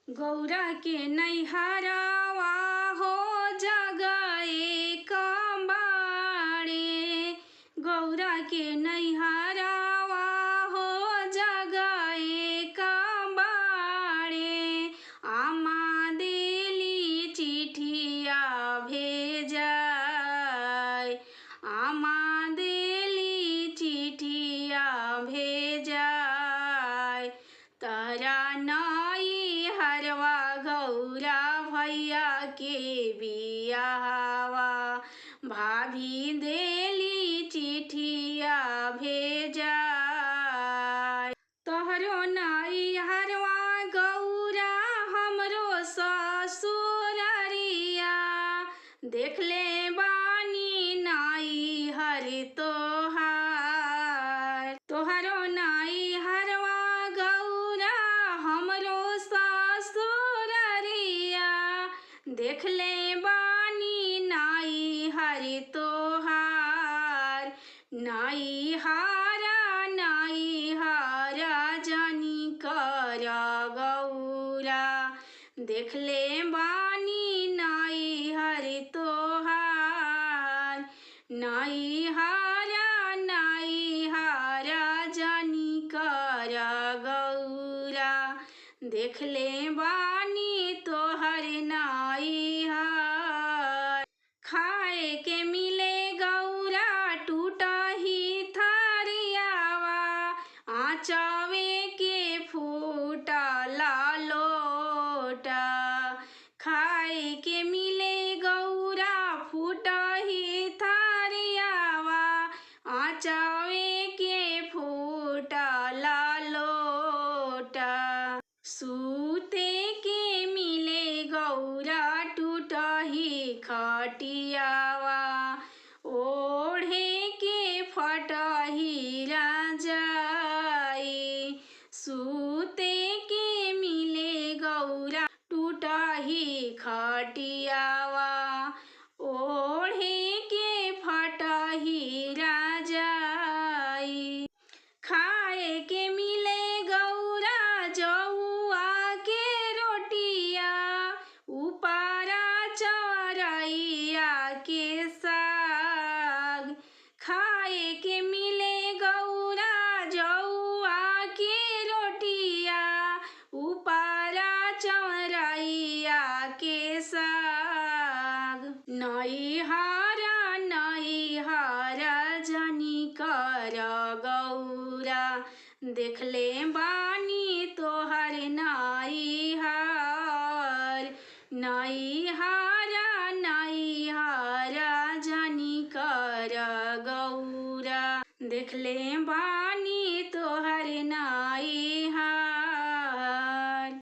गौरा के नैहरावा हो जगए कबाड़े। गौरा के नैहरावा हो जगए कबाड़े। आमा देली चिठिया भेजाय। आमा देली चिठिया भेजाय। तहरा नई हरवा गौरा भैया के बियाहवा। भाभी देली चिठिया भेजाय। तोहरो नई हरवा गौरा हमरो ससुररिया। देखले बानी नई हर तोहार। तोहरो नई हरवा गौरा हमरो ससुररिया। देखले बानी नई हर तोहार। नई हारा जानी कर गौरा। देखले बानी नई हर तोहार। नई हारा जानी कर गौरा। देखले बानी तोहर नई हार। खाए के मिले गौरा टूटही थरियावा। आँचवे के फूटला लोटा। खाए के मिले गौरा फूटही थरियावा। आँचवे के फूटला लोटा। सूते के मिले गौरा टूटही खटियावा। ओढ़े के फटही रजाई। सूते के मिले गौरा टूटही खटियावा। ओढ़े के फटही रजाई। खाए के मिले गौरा जौआ के रोटिया। उपारा चरैया के साग। खाए के मिले गौरा जौआ के रोटिया। उपारा चरैया के साग। नई हारा जानी कर गौरा। देखले बानी तोहर नई हार। नई हारा जानी कर गौरा। देखले बानी